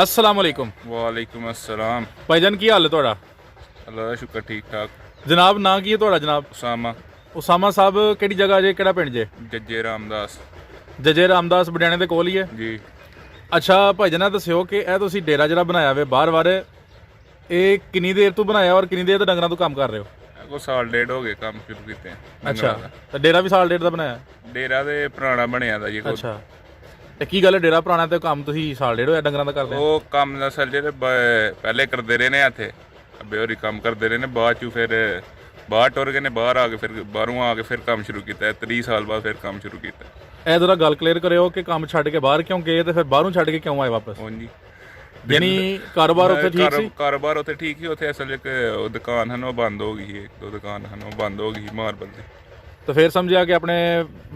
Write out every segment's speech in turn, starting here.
अस्सलाम वालेकुम। वालेकुम अस्सलाम। भाईजान की हाल है ਤੁਹਾਡਾ? अल्लाह का शुक्र ठीक ठाक। जनाब ਨਾਂ ਕੀ ਹੈ ਤੁਹਾਡਾ ਜਨਾਬ? उसामा ਉਸਾਮਾ ਸਾਹਿਬ ਕਿਹੜੀ ਜਗ੍ਹਾ ਜੇ ਕਿਹੜਾ ਪਿੰਡ ਜੇ? जज्जे रामदास ਜਜੇ ਰਾਮਦਾਸ ਬਡਿਆਣੇ ਦੇ ਕੋਲ ਹੀ ਹੈ। जी। ਅੱਛਾ ਭਾਈਜਾਨ ਦੱਸਿਓ ਕਿ ਇਹ ਤੁਸੀਂ ਡੇਰਾ ਜਿਹੜਾ ਬਣਾਇਆ ਵੇ ਬਾਰ-ਬਾਰ ਇਹ ਕਿੰਨੀ ਦੇਰ ਤੋਂ ਬਣਾਇਆ ਔਰ ਕਿੰਨੀ ਦੇਰ ਤੋਂ ਡੰਗਰਾਂ ਤੋਂ ਕੰਮ ਕਰ ਰਹੇ ਹੋ? को साल डेढ़ हो गए काम शुरू किते हैं। ਅੱਛਾ ਤੇ ਡੇਰਾ ਵੀ ਸਾਲ ਡੇਢ ਦਾ ਬਣਾਇਆ? डेरा दे पुराना बनया था जी। ਅੱਛਾ ਤੇ ਕੀ ਗੱਲ ਹੈ ਡੇਰਾ ਪੁਰਾਣਾ ਤੇ ਕੰਮ ਤੁਸੀਂ ਸਾਲ ਡੇਢ ਹੋਇਆ ਡੰਗਰਾਂ ਦਾ ਕਰਦੇ? ਉਹ ਕੰਮ ਦਾ ਅਸਲ ਜਿਹੜੇ ਪਹਿਲੇ ਕਰਦੇ ਰਹੇ ਨੇ ਇੱਥੇ ਅੱਬੇ ਹੋਰੀ ਕੰਮ ਕਰਦੇ ਰਹੇ ਨੇ, ਬਾਅਦ ਚ ਫਿਰ ਬਾਹਰ ਟੁਰ ਗਏ ਨੇ, ਬਾਹਰ ਆ ਕੇ ਫਿਰ ਬਾਹਰੋਂ ਆ ਕੇ ਫਿਰ ਕੰਮ ਸ਼ੁਰੂ ਕੀਤਾ 30 ਸਾਲ ਬਾਅਦ ਫਿਰ ਕੰਮ ਸ਼ੁਰੂ ਕੀਤਾ। ਇਹ ਜ਼ਰਾ ਗੱਲ ਕਲੀਅਰ ਕਰਿਓ ਕਿ ਕੰਮ ਛੱਡ ਕੇ ਬਾਹਰ ਕਿਉਂ ਗਏ ਤੇ ਫਿਰ ਬਾਹਰੋਂ ਛੱਡ ਕੇ ਕਿਉਂ ਆਏ ਵਾਪਸ? ਹਾਂਜੀ, ਯਾਨੀ ਕਾਰੋਬਾਰ ਉੱਥੇ ਠੀਕ ਸੀ? ਕਾਰੋਬਾਰ ਉੱਥੇ ਠੀਕ ਹੀ, ਉੱਥੇ ਅਸਲ ਇੱਕ ਦੁਕਾਨ ਹਨ ਉਹ ਬੰਦ ਹੋ ਗਈ, ਇੱਕ ਦੋ ਦੁਕਾਨ ਹਨ ਉਹ ਬੰਦ ਹੋ ਗਈ ਮਾਰਬਲ ਦੀ। तो फिर समझिया कि अपने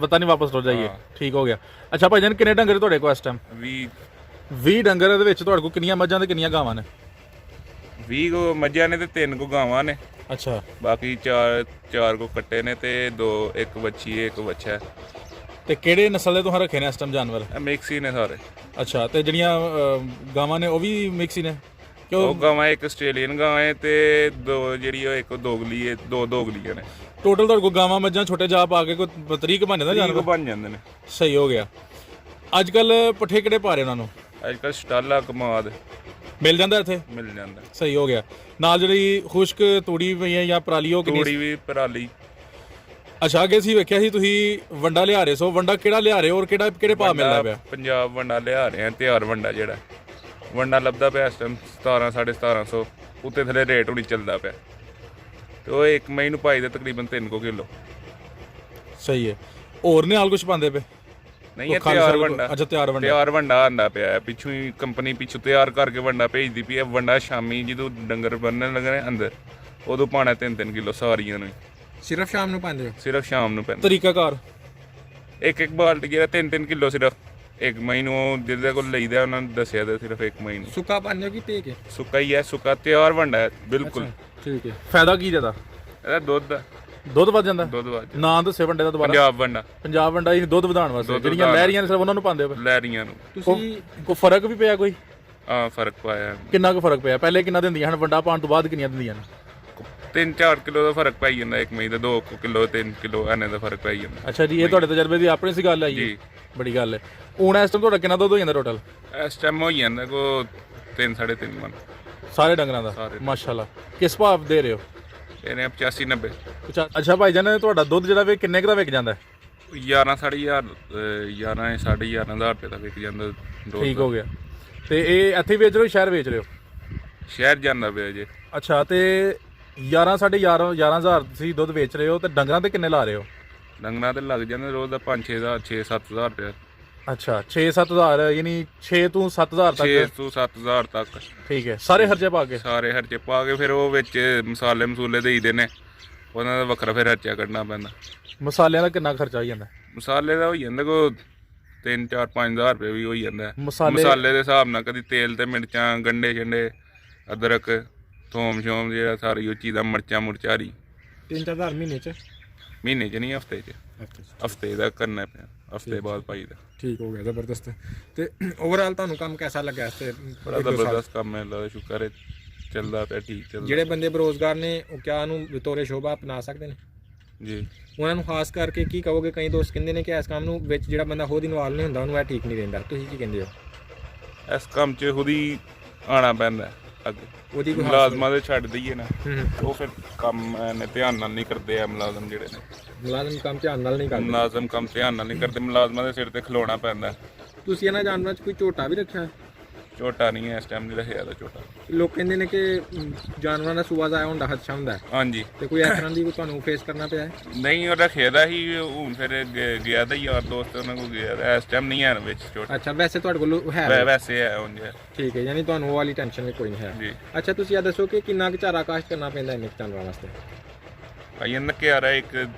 वतन ही वापस लौट जाइए। हाँ। ठीक हो गया। अच्छा भाईजान किन्ने डंगर ਤੁਹਾਡੇ ਕੋਲ ਇਸ ਟਾਈਮ? 20 ਡੰਗਰ ਦੇ ਵਿੱਚ ਤੁਹਾਡੇ ਕੋਲ ਕਿੰਨੀਆਂ ਮੱਝਾਂ ਤੇ ਕਿੰਨੀਆਂ ਗਾਵਾਂ ਨੇ? 20 ਕੋ ਮੱਝਾਂ ਨੇ ਤੇ 3 ਕੋ ਗਾਵਾਂ ਨੇ। ਅੱਛਾ ਬਾਕੀ ਚਾਰ ਕੋ ਕੱਟੇ ਨੇ ਤੇ ਇੱਕ ਵੱਛੀ ਹੈ ਇੱਕ ਵੱਛਾ ਹੈ। ਤੇ ਕਿਹੜੇ ਨਸਲ ਦੇ ਤੁਸੀਂ ਰੱਖੇ ਨੇ ਇਸ ਟਾਈਮ ਜਾਨਵਰ? ਮਿਕਸ ਹੀ ਨੇ ਸਾਰੇ। ਅੱਛਾ ਤੇ ਜਿਹੜੀਆਂ ਗਾਵਾਂ ਨੇ ਉਹ ਵੀ ਮਿਕਸ ਹੀ ਨੇ? ਉਹ ਗਾਵਾਂ ਇੱਕ ਆਸਟ੍ਰੇਲੀਅਨ ਗਾਂ ਹੈ ਤੇ ਦੋ ਜਿਹੜੀ ਉਹ ਇੱਕ ਦੋਗਲੀ ਹੈ, ਦੋ ਦੋਗਲੀਆਂ ਨੇ। ਟੋਟਲ ਤੁਹਾਡੇ ਕੋਲ ਗਾਵਾਂ ਮੱਝਾਂ ਛੋਟੇ ਜਾ ਪਾ ਕੇ ਕੋਈ ਤਰੀਕ ਬਣ ਜਾਂਦਾ ਜਾਨਵਰ? ਬਣ ਜਾਂਦੇ ਨੇ। ਸਹੀ ਹੋ ਗਿਆ। ਅੱਜ ਕੱਲ ਪੱਠੇ ਕਿਹੜੇ ਪਾ ਰਹੇ ਉਹਨਾਂ ਨੂੰ? ਅੱਜ ਕੱਲ ਸਟਾਲਾ ਕਮਾਦ ਮਿਲ ਜਾਂਦਾ ਇੱਥੇ? ਮਿਲ ਜਾਂਦਾ। ਸਹੀ ਹੋ ਗਿਆ। ਨਾਲ ਜਿਹੜੀ ਖੁਸ਼ਕ ਤੂੜੀ ਪਈ ਹੈ ਜਾਂ ਪਰਾਲੀ ਉਹ ਕਿੰਨੀ? ਤੂੜੀ ਵੀ ਪਰਾਲੀ। ਅੱਛਾ ਅੱਗੇ ਸੀ ਵੇਖਿਆ ਸੀ ਤੁਸੀਂ ਵੰਡਾ ਲਿਆ ਰਹੇ ਸੋ, ਵੰਡਾ ਕਿਹੜਾ ਲਿਆ ਰਹੇ ਔਰ ਕਿਹੜੇ ਭਾਅ ਮਿਲਦਾ ਪਿਆ? ਪੰਜਾਬ ਵੰਡਾ ਲਿਆ ਰਹੇ ਆ, ਤਿਆਰ ਵੰਡਾ ਜਿਹੜਾ ਵੰਡਾ ਲੱਭਦਾ ਪਿਆ ਇਸ ਟਾਈਮ 1700 1750 ਉੱਤੇ ਥੱਲੇ ਰੇਟ ਹੁਣੀ ਚੱਲਦਾ ਪਿਆ ਤੇ ਉਹ ਇੱਕ ਮਈ ਨੂੰ ਪਾਈ ਦੇ ਤਕਰੀਬਨ 3 ਕਿਲੋ। ਸਹੀ ਹੈ। ਹੋਰ ਨੇ ਹਾਲ ਕੁਝ ਪਾਉਂਦੇ ਪਏ? ਨਹੀਂ ਇਹ ਤਿਆਰ ਵੰਡਾ। ਅੱਛਾ ਤਿਆਰ ਵੰਡਾ। ਤਿਆਰ ਵੰਡਾ ਆਂਦਾ ਪਿਆ ਪਿੱਛੋਂ ਹੀ, ਕੰਪਨੀ ਪਿੱਛੋਂ ਤਿਆਰ ਕਰਕੇ ਵੰਡਾ ਭੇਜਦੀ ਪਈ ਹੈ। ਵੰਡਾ ਸ਼ਾਮੀ ਜਦੋਂ ਡੰਗਰ ਬੰਨਣ ਲੱਗਣੇ ਅੰਦਰ ਉਦੋਂ ਪਾਣਾ 3 ਕਿਲੋ ਸਾਰੀਆਂ ਨੂੰ। ਸਿਰਫ ਸ਼ਾਮ ਨੂੰ ਪਾਉਂਦੇ ਹੋ? ਸਿਰਫ ਸ਼ਾਮ ਨੂੰ ਪੈਂਦਾ। ਤਰੀਕਾਕਾਰ ਇੱਕ ਬਾਲਟੀ ਜਿਹੜਾ 3 ਕਿਲੋ ਸਿਰਫ ਇੱਕ ਮਈ ਨੂੰ ਜਿਹਦੇ ਕੋਲ ਲਈਦਾ ਉਹਨਾਂ ਨੇ ਦੱਸਿਆ ਤੇ ਸਿਰਫ ਇੱਕ ਮਈ ਨੂੰ। ਸੁੱਕਾ ਪਾਉਂਦੇ ਹੋ ਕਿ ਭੇ ਕੇ? ਸੁੱਕਾ ਹੀ ਹੈ, ਸੁੱਕਾ ਤਿਆਰ ਵੰਡਾ ਹੈ ਬਿਲਕੁਲ। ਠੀਕ ਹੈ। ਫਾਇਦਾ ਕੀ ਜਿਆਦਾ? ਇਹਦਾ ਦੁੱਧ ਵੱਧ ਜਾਂਦਾ? ਦੁੱਧ ਵੱਧ। ਨਾਂ ਦੱਸੇ ਵੰਡੇ ਦਾ ਦੁਬਾਰਾ? ਪੰਜਾਬ ਵੰਡਾ ਇਹ ਦੁੱਧ ਵਧਾਉਣ ਵਾਸਤੇ ਜਿਹੜੀਆਂ ਲਹਿਰੀਆਂ ਨੇ ਸਿਰਫ ਉਹਨਾਂ ਨੂੰ ਪਾਉਂਦੇ ਹੋ? ਲਹਿਰੀਆਂ ਨੂੰ। ਤੁਸੀਂ ਕੋਈ ਫਰਕ ਵੀ ਪਿਆ ਕੋਈ? ਹਾਂ ਫਰਕ ਪਾਇਆ। ਕਿੰਨਾ ਕੁ ਫਰਕ ਪਿਆ? ਪਹਿਲੇ ਕਿੰਨਾ ਦਿੰਦੀਆਂ ਹਨ, ਵੰਡਾ ਪਾਉਣ ਤੋਂ ਬਾਅਦ ਕਿੰਨੀਆਂ ਦਿੰਦੀਆਂ ਨੇ? 3-4 ਕਿਲੋ ਦਾ ਫਰਕ ਪੈ ਜਾਂਦਾ ਇੱਕ ਮਈ ਦਾ। 2 ਕਿਲੋ 3 ਕਿਲੋ ਐਨੇ ਦਾ ਫਰਕ ਪੈ ਜਾਂਦਾ। ਅੱਛਾ ਜੀ, ਇਹ ਤੁਹਾਡੇ ਤਜਰਬੇ ਦੀ ਆਪਣੀ ਸੀ ਗੱਲ ਆਈ ਜੀ? ਬੜੀ ਗੱਲ ਹੈ। ਹੁਣ ਇਸ ਟਾਈਮ ਤੁਹਾਡਾ ਕਿੰਨਾ ਦੁੱਧ ਹੋ ਜਾਂਦਾ ਟੋਟਲ? ਇਸ ਟਾਈਮ ਹੋ ਜਾਂਦਾ ਕੋ 3-3.5 ਮਣ ਸਾਰੇ ਡੰਗਰਾਂ ਦਾ? ਮਾਸ਼ਾਅੱਲਾ। ਕਿਸ ਭਾਅ ਦੇ ਰਹੇ ਹੋ? ਇਹਨੇ 85-90। ਅੱਛਾ ਭਾਈਜਾਨ ਤੁਹਾਡਾ ਦੁੱਧ ਜਿਹੜਾ ਵੇ ਕਿੰਨੇ ਕੁ ਦਾ ਵਿਕ ਜਾਂਦਾ? 11-11.5 11,500 ਰੁਪਏ ਦਾ ਵਿਕ ਜਾਂਦਾ। ਠੀਕ ਹੋ ਗਿਆ। ਤੇ ਇਹ ਇੱਥੇ ਵੇਚ ਰਹੇ ਹੋ ਸ਼ਹਿਰ ਵੇਚ ਰਹੇ ਹੋ? ਸ਼ਹਿਰ ਜਾਂਦਾ ਪਿਆ ਜੇ। ਅੱਛਾ ਤੇ 11,500 ਤੁਸੀਂ ਦੁੱਧ ਵੇਚ ਰਹੇ ਹੋ ਤੇ ਡੰਗਰਾਂ ਤੇ ਕਿੰਨੇ ਲਾ ਰਹੇ ਹੋ? ਡੰਗਰਾਂ ਤੇ ਲੱਗ ਜਾਂਦੇ ਰੋਜ਼ ਦਾ 5-6,000 6-7,000 ਰੁਪਏ। ਅੱਛਾ 6-7,000 ਯਾਨੀ 6 ਤੋਂ 7,000 ਤੱਕ? 6 ਤੋਂ 7,000 ਤੱਕ। ਠੀਕ ਹੈ। ਸਾਰੇ ਖਰਚੇ ਪਾ ਕੇ? ਸਾਰੇ ਖਰਚੇ ਪਾ ਕੇ ਫਿਰ ਉਹ ਵਿੱਚ ਮਸਾਲੇ ਦੇਈਦੇ ਨੇ, ਉਹਨਾਂ ਦਾ ਵੱਖਰਾ ਫਿਰ ਖਰਚਾ ਕੱਢਣਾ ਪੈਂਦਾ। ਮਸਾਲਿਆਂ ਦਾ ਕਿੰਨਾ ਖਰਚਾ ਹੋ ਜਾਂਦਾ? ਮਸਾਲੇ ਦਾ ਹੋ ਜਾਂਦਾ ਕੋ 3-4-5,000 ਰੁਪਏ ਵੀ ਹੋ ਜਾਂਦਾ। ਮਸਾਲੇ ਦੇ ਹਿਸਾਬ ਨਾਲ ਕਦੀ ਤੇਲ ਤੇ ਮਿਰਚਾਂ, ਗੰਢੇ ਛੰਡੇ, ਅਦਰਕ, ਥੋਮ ਸ਼ੋਮ ਜਿਹੜਾ ਸਾਰੀ ਉਹ ਚੀਜ਼ਾਂ, ਮਿਰਚਾਂ ਮੁਰਚਾਰੀ। 3-4,000 ਮਹੀਨੇ ਚ? ਮਹੀਨੇ ਚ ਨਹੀਂ, ਹਫਤੇ ਚ। ਹਫਤੇ ਦਾ ਕਰਨਾ ਪਿਆ, ਹਫਤੇ ਬਾਅਦ ਪਾਈਦਾ। ਠੀਕ ਹੋ ਗਿਆ। ਜ਼ਬਰਦਸਤ। ਤੇ ਓਵਰਆਲ ਤੁਹਾਨੂੰ ਕੰਮ ਕਿਹਦਾ ਲੱਗਾ? ਇਸ ਤੇ ਬੜਾ ਜ਼ਬਰਦਸਤ ਕੰਮ ਹੈ, ਅੱਲਾ ਦਾ ਸ਼ੁਕਰ ਹੈ ਚੱਲਦਾ ਪਿਆ, ਠੀਕ ਚੱਲਦਾ। ਜਿਹੜੇ ਬੰਦੇ ਬੇਰੁਜ਼ਗਾਰ ਨੇ ਉਹ ਕਿਆ ਨੂੰ ਬਤੌਰੇ ਸ਼ੋਭਾ ਅਪਣਾ ਸਕਦੇ ਨੇ ਜੀ? ਉਹਨਾਂ ਨੂੰ ਖਾਸ ਕਰਕੇ ਕੀ ਕਹੋਗੇ? ਕਈ ਦੋਸਤ ਕਹਿੰਦੇ ਨੇ ਕਿ ਇਸ ਕੰਮ ਨੂੰ ਵਿੱਚ ਜਿਹੜਾ ਬੰਦਾ ਖੁਦ ਇਨਵੋਲਵ ਨਹੀਂ ਹੁੰਦਾ ਉਹਨੂੰ ਇਹ ਠੀਕ ਨਹੀਂ ਰਹਿੰਦਾ, ਤੁਸੀਂ ਕੀ ਕਹਿੰਦੇ ਹੋ? ਇਸ ਕੰਮ 'ਚ ਖੁਦ ਹੀ ਆਉਣਾ ਪੈਂਦਾ ਅੱਗੇ। ਉਹਦੀ ਕੋਈ ਮੁਲਾਜ਼ਮਾਂ ਦੇ ਛੱਡ ਦਈਏ ਨਾ, ਉਹ ਫਿਰ ਕੰਮ ਨੇ ਧਿਆਨ ਨਾਲ ਨਹੀਂ ਕਰਦੇ ਆ ਮੁਲਾਜ਼ਮ ਜਿਹੜੇ ਨੇ। ਮੁਲਾਜ਼ਮ ਕੰਮ ਧਿਆਨ ਨਾਲ ਨਹੀਂ ਕਰਦੇ? ਮੁਲਾਜ਼ਮ ਕੰਮ ਧਿਆਨ ਨਾਲ ਨਹੀਂ ਕਰਦੇ, ਮੁਲਾਜ਼ਮਾਂ ਦੇ ਸਿਰ ਤੇ ਖਲੋਣਾ ਪੈਂਦਾ। ਤੁਸੀਂ ਇਹਨਾਂ ਜਾਨਵਰਾਂ 'ਚ ਕੋਈ ਝੋਟਾ ਵੀ ਰੱਖਿਆ? ਝੋਟਾ ਨਹੀਂ ਹੈ ਇਸ ਟਾਈਮ, ਨਹੀਂ ਰੱਖਿਆ ਦਾ ਝੋਟਾ। ਲੋਕ ਕਹਿੰਦੇ ਨੇ ਕਿ ਜਾਨਵਰਾਂ ਦਾ ਸੂਆ ਜ਼ਾਇਆ ਹੁੰਦਾ ਖਦਸ਼ਾ ਹੁੰਦਾ। ਹਾਂਜੀ। ਤੇ ਕੋਈ ਇਸ ਤਰ੍ਹਾਂ ਦੀ ਤੁਹਾਨੂੰ ਫੇਸ ਕਰਨਾ ਪਿਆ? ਨਹੀਂ, ਉਹ ਰੱਖਿਆ ਦਾ ਹੀ, ਹੁਣ ਫਿਰ ਗਿਆ ਦਾ ਯਾਰ ਦੋਸਤ ਉਹਨਾਂ ਕੋਲ ਗਿਆ, ਇਸ ਟਾਈਮ ਨਹੀਂ ਹੈ ਵਿੱਚ ਝੋਟਾ। ਅੱਛਾ ਵੈਸੇ ਤੁਹਾਡੇ ਕੋਲ ਹੈ? ਵੈਸੇ ਹੈ ਉਂਝ ਹੈ। ਠੀਕ ਹੈ, ਯਾਨੀ ਤੁਹਾਨੂੰ ਉਹ ਵਾਲੀ ਟੈਨਸ਼ਨ ਕੋਈ ਨਹੀਂ ਹੈ ਜੀ। ਅੱਛਾ ਤੁਸੀਂ ਇਹ ਦੱਸੋ ਕਿ ਕਿੰਨਾ ਕੁ ਚਾਰਾ ਕਾਸ਼ਤ ਕਰਨਾ ਪੈਂਦਾ ਇੰਨੇ ਜਾਨਵਰਾਂ ਵਾਸਤੇ? ਭਾਈ ਇਹਨਾਂ ਕਿਆਰਾ ਇੱਕ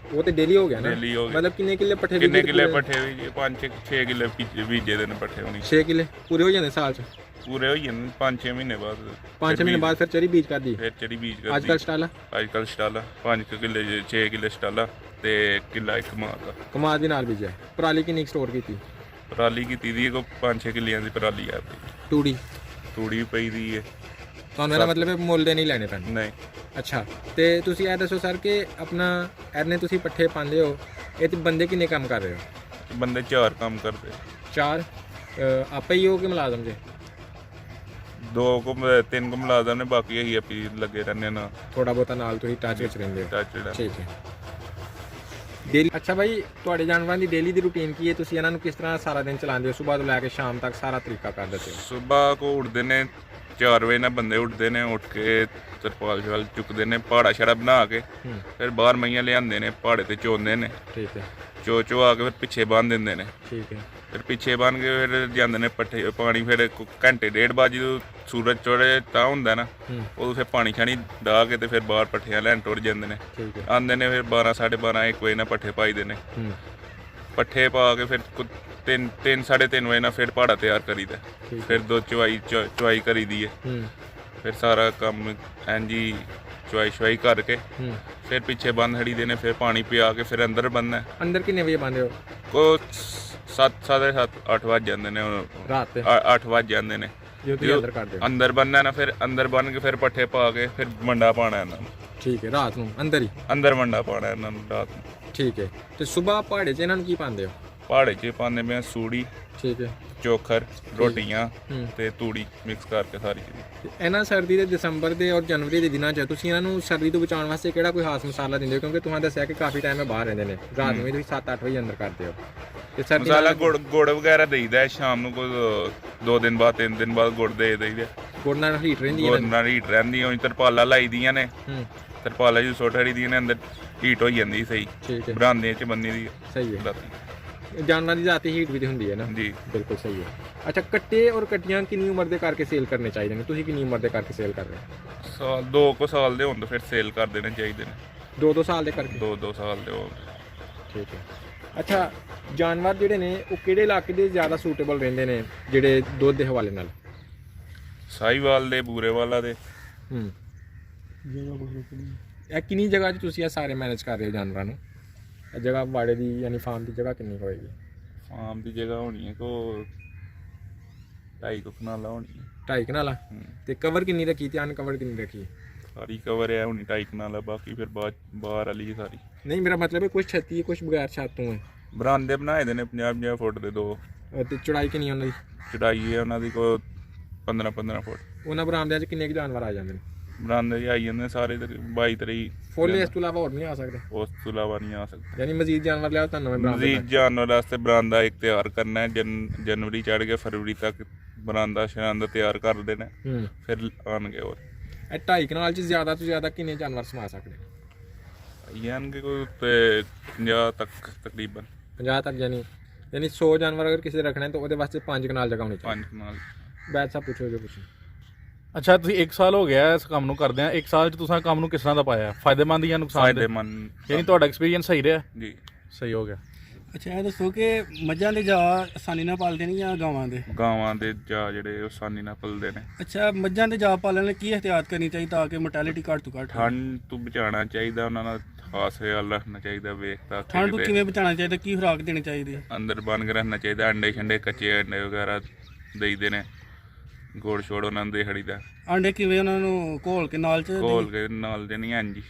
ਉਹ ਤੇ ਡੇਲੀ ਹੋ ਗਿਆ ਨਾ? ਡੇਲੀ ਹੋ ਗਿਆ। ਮਤਲਬ ਕਿੰਨੇ ਕਿੱਲੇ ਪੱਠੇ? ਕਿੰਨੇ ਕਿੱਲੇ ਪੱਠੇ ਵੀ ਜੀ? 5-6 ਕਿੱਲੇ ਬੀਜੇ ਦੇ ਨੇ ਪੱਠੇ ਹੋਣੀ। 6 ਕਿੱਲੇ ਪੂਰੇ ਹੋ ਜਾਂਦੇ ਸਾਲ 'ਚ? ਪੂਰੇ ਹੋ ਜਾਂਦੇ 5-6 ਮਹੀਨੇ ਬਾਅਦ। 5-6 ਮਹੀਨੇ ਬਾਅਦ ਫਿਰ ਚਰੀ ਬੀਜ ਕਰਦੀ? ਫਿਰ ਚਰੀ ਬੀਜ ਕਰਦੀ। ਅੱਜ ਕੱਲ ਸਟਾਲਾ? ਅੱਜ ਕੱਲ ਸਟਾਲਾ 5 ਕਿੱਲੇ 6 ਕਿੱਲੇ ਸਟਾਲਾ ਤੇ ਕਿੱਲਾ ਇੱਕ ਕਮਾਦ ਦਾ। ਕਮਾਦ ਵੀ ਨਾਲ ਬੀਜਿਆ? ਪਰਾਲੀ ਕਿੰਨੀ ਸਟੋਰ ਕੀਤੀ? ਪਰਾਲੀ ਕੀਤੀ ਦੀ ਕੋਈ 5-6 ਕਿੱਲਿਆਂ ਦੀ ਪਰਾਲੀ ਆ ਆਪਣੀ। ਤੂੜੀ ਵੀ ਪਈ ਦੀ ਹੈ। ਤੁਹਾਨੂੰ ਇਹਦਾ ਮਤਲਬ ਹੈ ਮੁੱਲ ਦੇ ਨਹੀਂ ਲੈਣੇ ਪੈਣੇ। ਨਹੀਂ। ਅੱਛਾ, ਤੇ ਤੁਸੀਂ ਇਹ ਦੱਸੋ ਸਰ ਕਿ ਆਪਣਾ ਇਹਨੇ ਤੁਸੀਂ ਪੱਠੇ ਪਾਉਂਦੇ ਹੋ, ਇਹ ਤੇ ਬੰਦੇ ਕਿੰਨੇ ਕੰਮ ਕਰ ਰਹੇ ਹੋ? ਬੰਦੇ 4 ਕੰਮ ਕਰਦੇ। 4 ਆਪੇ ਹੀ ਹੋ ਕਿ ਮੁਲਾਜ਼ਮ ਜੇ? 3 ਕੁ ਮੁਲਾਜ਼ਮ ਨੇ, ਬਾਕੀ ਅਸੀਂ ਆਪੀ ਲੱਗੇ ਰਹਿੰਦੇ ਨਾ, ਥੋੜਾ ਬਹੁਤਾ ਨਾਲ ਤੁਸੀਂ ਟੱਚ ਵਿੱਚ ਰਹਿੰਦੇ ਹੋ? ਟੱਚ ਜਿਹੜਾ। ਠੀਕ ਹੈ। ਡੇਲੀ ਅੱਛਾ ਭਾਈ, ਤੁਹਾਡੇ ਜਾਨਵਰਾਂ ਦੀ ਡੇਲੀ ਦੀ ਰੂਟੀਨ ਕੀ ਹੈ? ਤੁਸੀਂ ਇਹਨਾਂ ਨੂੰ ਕਿਸ ਤਰ੍ਹਾਂ ਸਾਰਾ ਦਿਨ ਚਲਾਉਂਦੇ ਹੋ, ਸਵੇਰ ਤੋਂ ਲੈ ਕੇ ਸ਼ਾਮ ਤੱਕ ਸਾਰਾ ਤਰੀਕਾ ਕਰ ਦਿੰਦੇ ਹੋ? ਸੁਬਾਹ ਕੋ ਉੱਠਦੇ ਨੇ 4 ਵਜੇ ਨਾਲ ਬੰਦੇ ਉੱਠਦੇ ਨੇ, ਉੱਠ ਕੇ ਤਰਪਾਲ ਸ਼ਾਲ ਚੁੱਕਦੇ ਨੇ, ਪਹਾੜਾ ਛੜਾ ਬਣਾ ਕੇ ਫਿਰ ਬਾਹਰ ਮਈਆਂ ਲਿਆਉਂਦੇ ਨੇ, ਪਹਾੜੇ ਤੇ ਚੋਂਦੇ ਨੇ। ਠੀਕ ਹੈ। ਚੋ ਆ ਕੇ ਫਿਰ ਪਿੱਛੇ ਬੰਨ ਦਿੰਦੇ ਨੇ। ਠੀਕ ਹੈ। ਫਿਰ ਪਿੱਛੇ ਬੰਨ ਕੇ ਫਿਰ ਜਾਂਦੇ ਨੇ ਪੱਠੇ ਪਾਣੀ, ਫਿਰ ਘੰਟੇ ਡੇਢ ਬਾਅਦ ਜਦੋਂ ਸੂਰਜ ਚੜ੍ਹੇ ਤਾਂ ਹੁੰਦਾ ਨਾ, ਉਦੋਂ ਫਿਰ ਪਾਣੀ ਛਾਣੀ ਡਾਹ ਕੇ ਤੇ ਫਿਰ ਬਾਹਰ ਪੱਠਿਆਂ ਲੈਣ ਟੁਰ ਜਾਂਦੇ ਨੇ। ਠੀਕ ਹੈ। ਆਉਂਦੇ ਨੇ ਫਿਰ 12 12:30 1 ਵਜੇ ਨਾਲ ਪੱਠੇ ਪਾਈਦੇ ਨੇ। ਪੱਠੇ ਪਾ ਕੇ ਫਿਰ 3 3:30 ਵਜੇ ਨਾਲ ਫਿਰ ਪਹਾੜਾ ਤਿਆਰ ਕਰੀਦਾ। ਫਿਰ ਦੋ ਚੁਆਈ ਕਰੀਦੀ ਹੈ। ਫਿਰ ਸਾਰਾ ਕੰਮ ਇੰਜੀ ਚੁਆਈ ਕਰਕੇ ਫਿਰ ਪਿੱਛੇ ਬੰਨ ਖੜੀ ਦੇ ਨੇ, ਫਿਰ ਪਾਣੀ ਪਿਆ ਕੇ ਫਿਰ ਅੰਦਰ ਬੰਨ੍ਹਣਾ। ਅੰਦਰ ਕਿੰਨੇ ਵਜੇ ਬੰਨਦੇ ਹੋ? ਕੋ 7:30 8 ਵੱਜ ਜਾਂਦੇ ਨੇ, ਰਾਤ ਦੇ 8 ਵੱਜ ਜਾਂਦੇ ਨੇ ਜੋ ਤੁਸੀਂ ਅੰਦਰ ਕਰਦੇ ਹੋ? ਅੰਦਰ ਬੰਨ੍ਹਣਾ ਨਾ, ਫਿਰ ਅੰਦਰ ਬੰਨ ਕੇ ਫਿਰ ਪੱਠੇ ਪਾ ਕੇ ਫਿਰ ਮੰਡਾ ਪਾਉਣਾ ਇਹਨਾਂ ਨੂੰ। ਠੀਕ ਹੈ। ਰਾਤ ਨੂੰ ਅੰਦਰ ਮੰਡਾ ਪਾਉਣਾ ਇਹਨਾਂ ਨੂੰ ਰਾਤ ਨੂੰ। ਠੀਕ ਹੈ। ਤੇ ਸਵੇਰ ਪਹਾੜੇ 'ਚ ਇਹਨਾਂ ਨੂੰ ਕੀ ਪਾਉਂਦੇ ਹੋ? ਪਹਾੜੇ 'ਚ ਪਾਉਂਦੇ ਪਏ ਸੂੜੀ, ਠੀਕ ਹੈ, ਚੋਖਰ, ਰੋਟੀਆਂ ਤੇ ਤੂੜੀ ਮਿਕਸ ਕਰਕੇ ਸਾਰੀ ਚੀਜ਼। ਇਹਨਾਂ ਸਰਦੀ ਦੇ ਦਸੰਬਰ ਦੇ ਔਰ ਜਨਵਰੀ ਦੇ ਦਿਨਾਂ 'ਚ ਤੁਸੀਂ ਇਹਨਾਂ ਨੂੰ ਸਰਦੀ ਤੋਂ ਬਚਾਉਣ ਵਾਸਤੇ ਕਿਹੜਾ ਕੋਈ ਖਾਸ ਮਸਾਲਾ ਦਿੰਦੇ ਹੋ? ਕਿਉਂਕਿ ਤੁਸੀਂ ਦੱਸਿਆ ਕਿ ਕਾਫੀ ਟਾਈਮ ਬਾਹਰ ਰਹਿੰਦੇ ਨੇ, ਰਾਤ ਨੂੰ ਵੀ ਤੁਸੀਂ 7-8 ਵਜੇ ਅੰਦਰ ਕਰਦੇ ਹੋ। ਤੇ ਸਰਦੀ ਮਸਾਲਾ ਗੁੜ ਵਗੈਰਾ ਦੇਈਦਾ ਸ਼ਾਮ ਨੂੰ, ਕੋਈ 2 ਦਿਨ ਬਾਅਦ 3 ਦਿਨ ਬਾਅਦ ਗੁੜ ਦੇ ਦੇਈਦਾ। ਗੁੜ ਨਾਲ ਹੀਟ ਰਹਿੰਦੀ ਹੈ? ਗੁੜ ਨਾਲ ਹੀਟ ਰਹਿੰਦੀ ਹੈ। ਤਰਪਾਲਾਂ ਲਾਈ ਦੀਆਂ ਨੇ, ਤਰਪਾਲਾਂ ਜੀ ਸੁੱਟ ਹੜੀ ਦੀਆਂ ਨੇ, ਅੰਦਰ ਹੀਟ ਹੋ ਜਾਂਦੀ ਸਹੀ। ਠੀਕ ਹੈ। ਬਰਾਂਦੇ 'ਚ ਬੰਨੀ ਦੀ ਸਹੀ ਹੈ। ਜਾਨਵਰਾਂ ਦੀ ਰਾਤੀ ਹੀਟ ਵੀ ਤੇ ਹੁੰਦੀ ਹੈ ਨਾ? ਜੀ ਬਿਲਕੁਲ ਸਹੀ ਹੈ। ਅੱਛਾ, ਕੱਟੇ ਔਰ ਕੱਟੀਆਂ ਕਿੰਨੀ ਉਮਰ ਦੇ ਕਰਕੇ ਸੇਲ ਕਰਨੇ ਚਾਹੀਦੇ ਨੇ? ਤੁਸੀਂ ਕਿੰਨੀ ਉਮਰ ਦੇ ਕਰਕੇ ਸੇਲ ਕਰ ਰਹੇ ਹੋ? 2 ਸਾਲ ਦੇ ਹੋਣ ਤਾਂ ਫਿਰ ਸੇਲ ਕਰ ਦੇਣੇ ਚਾਹੀਦੇ ਨੇ। 2 ਸਾਲ ਦੇ ਕਰਕੇ? 2 ਸਾਲ ਦੇ ਹੋਣ। ਠੀਕ ਹੈ। ਅੱਛਾ, ਜਾਨਵਰ ਜਿਹੜੇ ਨੇ ਉਹ ਕਿਹੜੇ ਇਲਾਕੇ ਦੇ ਜ਼ਿਆਦਾ ਸੂਟੇਬਲ ਰਹਿੰਦੇ ਨੇ ਜਿਹੜੇ ਦੁੱਧ ਦੇ ਹਵਾਲੇ ਨਾਲ? ਸਾਹੀਵਾਲ ਦੇ, ਬੂਰੇਵਾਲਾ ਦੇ। ਇਹ ਕਿੰਨੀ ਜਗ੍ਹਾ 'ਚ ਤੁਸੀਂ ਇਹ ਸਾਰੇ ਮੈਨੇਜ ਕਰ ਰਹੇ ਹੋ ਜਾਨਵਰਾਂ ਨੂੰ? ਇਹ ਜਗ੍ਹਾ ਵਾੜੇ ਦੀ ਯਾਨੀ ਫਾਰਮ ਦੀ ਜਗ੍ਹਾ ਕਿੰਨੀ ਹੋਏਗੀ? ਫਾਰਮ ਦੀ ਜਗ੍ਹਾ ਹੋਣੀ ਹੈ ਕੋ 2.5 ਕਨਾਲਾਂ ਹੋਣੀ ਹੈ। 2.5 ਕਨਾਲਾਂ? ਤੇ ਕਵਰ ਕਿੰਨੀ ਰੱਖੀ ਤੇ ਅਨਕਵਰ ਕਿੰਨੀ ਰੱਖੀ? ਸਾਰੀ ਕਵਰ ਹੈ ਹੁਣੀ 2.5 ਕਨਾਲਾਂ, ਬਾਕੀ ਫਿਰ ਬਾਹਰ ਵਾਲੀ ਹੈ ਸਾਰੀ। ਨਹੀਂ, ਮੇਰਾ ਮਤਲਬ ਹੈ ਕੁਛ ਛੱਤੀ ਹੈ, ਕੁਛ ਬਗੈਰ ਛੱਤ ਤੋਂ ਹੈ। ਬਰਾਂਡੇ ਬਣਾਏ ਦੇ ਨੇ 50-50 ਫੁੱਟ ਦੇ 2। ਤੇ ਚੌੜਾਈ ਕਿੰਨੀ ਉਹਨਾਂ ਦੀ? ਚੜਾਈ ਹੈ ਉਹਨਾਂ ਦੀ ਕੋ 15-15 ਫੁੱਟ। ਉਹਨਾਂ ਬਰਾਂਡਿਆਂ 'ਚ ਕਿੰਨੇ ਕੁ ਜਾਨਵਰ ਆ ਜਾਂਦੇ ਨੇ? ਬਰਾਂਡੇ 'ਚ ਆਈ ਜਾਂਦੇ ਸਾਰੇ 22-23। ਫੁੱਲ ਇਸ ਤੋਂ ਇਲਾਵਾ ਹੋਰ ਨਹੀਂ ਆ ਸਕਦੇ? ਉਸ ਤੋਂ ਇਲਾਵਾ ਨਹੀਂ ਆ ਸਕਦੇ। ਯਾਨੀ ਮਜ਼ੀਦ ਜਾਨਵਰ ਲਿਆਓ ਤਾਂ ਨਵੇਂ ਬਰਾਂਡੇ? ਮਜ਼ੀਦ ਜਾਨਵਰ ਵਾਸਤੇ ਬਰਾਂਡਾ ਇੱਕ ਤਿਆਰ ਕਰਨਾ ਹੈ। ਜਨਵਰੀ ਚੜ੍ਹ ਕੇ ਫਰਵਰੀ ਤੱਕ ਬਰਾਂਡਾ ਸ਼ਰਾਂਦਾ ਤਿਆਰ ਕਰ ਦੇਣਾ, ਫਿਰ ਆਉਣਗੇ ਹੋਰ। ਇਹ 2.5 ਕਨਾਲ 'ਚ ਜ਼ਿਆਦਾ ਤੋਂ ਜ਼ਿਆਦਾ ਕਿੰਨੇ ਜਾਨਵਰ ਸਮਾ ਸਕਦੇ? ਆਉਣਗੇ ਕੋਈ 50 ਤੱਕ ਤਕਰੀਬਨ। 50 ਤੱਕ? ਯਾਨੀ 100 ਜਾਨਵਰ ਅਗਰ ਕਿਸੇ ਦੇ ਰੱਖਣਾ ਤਾਂ ਉਹਦੇ ਵਾਸਤੇ 5 ਕਨਾਲ ਜਗ੍ਹਾ ਹੋਣੀ ਚਾਹੀਦੀ। 5 ਕਨਾਲ। ਬੈਦ ਸਾਹਿਬ ਪੁੱਛੋ ਜੋ ਪੁੱਛੋ। ਅੱਛਾ, ਤੁਸੀਂ 1 ਸਾਲ ਹੋ ਗਿਆ ਇਸ ਕੰਮ ਨੂੰ ਕਰਦਿਆਂ। 1 ਸਾਲ 'ਚ ਤੁਸੀਂ ਕੰਮ ਨੂੰ ਕਿਸ ਤਰ੍ਹਾਂ ਦਾ ਪਾਇਆ? ਫਾਇਦੇਮੰਦ ਜਾਂ ਨੁਕਸਾਨ? ਫਾਇਦੇਮੰਦ। ਯਾਨੀ ਤੁਹਾਡਾ ਐਕਸਪੀਰੀਅੰਸ ਸਹੀ ਰਿਹਾ? ਜੀ ਸਹੀ ਹੋ ਗਿਆ। ਅੱਛਾ, ਇਹ ਦੱਸੋ ਕਿ ਮੱਝਾਂ ਦੇ ਜਾ ਆਸਾਨੀ ਨਾਲ ਪਾਲਦੇ ਨੇ ਜਾਂ ਗਾਵਾਂ ਦੇ? ਗਾਵਾਂ ਦੇ ਜਾ ਜਿਹੜੇ ਉਹ ਆਸਾਨੀ ਨਾਲ ਪਲਦੇ ਨੇ। ਅੱਛਾ, ਮੱਝਾਂ ਦੇ ਜਾ ਪਾਲਣ ਲਈ ਕੀ ਇਹਤਿਆਤ ਕਰਨੀ ਚਾਹੀਦੀ ਤਾਂ ਕਿ ਮੋਰਟੈਲਿਟੀ ਘੱਟ ਤੋਂ ਘੱਟ? ਠੰਡ ਤੋਂ ਬਚਾਉਣਾ ਚਾਹੀਦਾ, ਉਹਨਾਂ ਨਾਲ ਖਾਸ ਖਿਆਲ ਰੱਖਣਾ ਚਾਹੀਦਾ, ਵੇਖਦਾ ਠੰਡ ਤੋਂ ਕਿਵੇਂ ਬਚਾਉਣਾ ਚਾਹੀਦਾ? ਕੀ ਖੁਰਾਕ ਦੇਣੀ ਚਾਹੀਦੀ ਹੈ? ਅੰਦਰ ਬੰਨ ਕੇ ਰੱਖਣਾ ਚਾਹੀਦਾ। ਅੰਡੇ ਛੰਡੇ, ਕੱਚੇ ਅੰਡੇ ਵਗੈਰਾ ਦੇਈਦੇ ਨੇ, ਗੋੜ ਛੋੜ ਉਹਨਾਂ ਨੂੰ ਦੇ ਖੜੀਦਾ। ਆਂਡੇ ਕਿਵੇਂ ਉਹਨਾਂ ਨੂੰ ਘੋਲ ਕੇ ਨਾਲ ਚ? ਘੋਲ ਕੇ ਨਾਲ ਦੇਣੀ ਹਾਂਜੀ।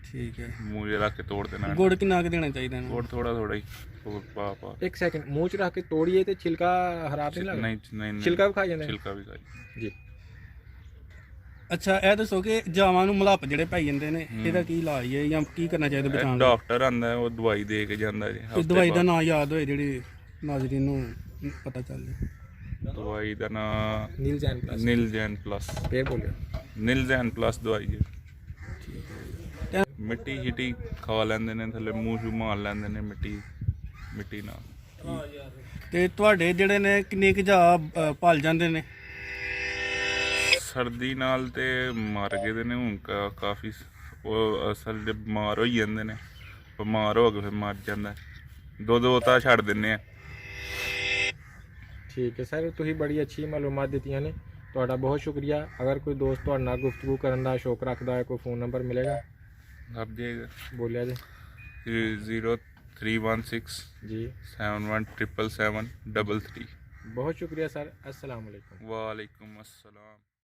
ਠੀਕ ਹੈ। ਮੂੰਹ 'ਚ ਰੱਖ ਕੇ ਤੋੜ ਦੇਣਾ। ਗੁੜ ਕਿੰਨਾ ਕੁ ਦੇਣਾ ਚਾਹੀਦਾ ਇਹਨੂੰ? ਗੁੜ ਥੋੜਾ ਹੀ ਪਾ। ਇੱਕ ਸੈਕਿੰਡ, ਮੂੰਹ 'ਚ ਰੱਖ ਕੇ ਤੋੜੀਏ ਤੇ ਛਿਲਕਾ ਖਰਾਬ ਨਹੀਂ ਲੱਗਦਾ? ਨਹੀਂ, ਛਿਲਕਾ ਵੀ ਖਾ ਜਾਂਦੇ? ਛਿਲਕਾ ਵੀ ਖਾਈ ਜੀ। ਅੱਛਾ, ਇਹ ਦੱਸੋ ਕਿ ਜਾਵਾਂ ਨੂੰ ਮਲੱਪ ਜਿਹੜੇ ਪਾਈ ਜਾਂਦੇ ਨੇ, ਇਹਦਾ ਕੀ ਇਲਾਜ ਹੈ ਜਾਂ ਕੀ ਕਰਨਾ ਚਾਹੀਦਾ ਬਚਾਉਣ ਲਈ? ਡਾਕਟਰ ਆਂਦਾ, ਉਹ ਦਵਾਈ ਦੇ ਕੇ ਜਾਂਦਾ ਜੀ। ਇਸ ਦਵਾਈ ਦਾ ਨਾਂ ਯਾਦ ਹੋਏ ਜਿਹੜੀ ਨਾਜ਼ਰੀਨ ਨੂੰ ਪਤਾ ਚੱਲੇ? ਦਵਾਈ ਦਾ ਨਾਂ ਨੀਲਜ਼ੈਨ ਪਲੱਸ। ਫੇਰ ਬੋਲਿਓ। ਨੀਲਜ਼ੈਨ ਪਲੱਸ ਦਵਾਈ ਹੈ। ਮਿੱਟੀ ਹਿੱਟੀ ਖਾ ਲੈਂਦੇ ਨੇ, ਥੱਲੇ ਮੂੰਹ ਸ਼ੂ ਮਾਰ ਲੈਂਦੇ ਨੇ ਮਿੱਟੀ ਨਾਲ। ਤੇ ਤੁਹਾਡੇ ਜਿਹੜੇ ਨੇ ਕਿੰਨੇ ਕੁ ਜਾ ਪਲ ਜਾਂਦੇ ਨੇ? ਸਰਦੀ ਨਾਲ ਤੇ ਮਰ ਗਏ ਦੇ ਨੇ ਹੁਣ ਕਾਫੀ। ਉਹ ਅਸਲ 'ਚ ਬਿਮਾਰ ਹੋਈ ਜਾਂਦੇ ਨੇ, ਬਿਮਾਰ ਹੋ ਕੇ ਫਿਰ ਮਰ ਜਾਂਦਾ। ਦੋ ਤਾਂ ਛੱਡ ਦਿੰਦੇ ਆ। ਠੀਕ ਹੈ ਸਰ, ਤੁਸੀਂ ਬੜੀ ਅੱਛੀ ਮਾਲੂਮਾਤ ਦਿੱਤੀਆਂ ਨੇ, ਤੁਹਾਡਾ ਬਹੁਤ ਸ਼ੁਕਰੀਆ। ਅਗਰ ਕੋਈ ਦੋਸਤ ਤੁਹਾਡੇ ਨਾਲ ਗੁਫ਼ਤਗੂ ਕਰਨ ਦਾ ਸ਼ੌਕ ਰੱਖਦਾ ਹੈ, ਕੋਈ ਫ਼ੋਨ ਨੰਬਰ ਮਿਲੇਗਾ? ਲੱਭ ਜਾਏਗਾ। ਬੋਲਿਆ ਜੀ। 0 316 ਜੀ 717777 33। ਬਹੁਤ ਸ਼ੁਕਰੀਆ ਸਰ। अस्सलाम वालेकुम। वालेकुम अस्सलाम।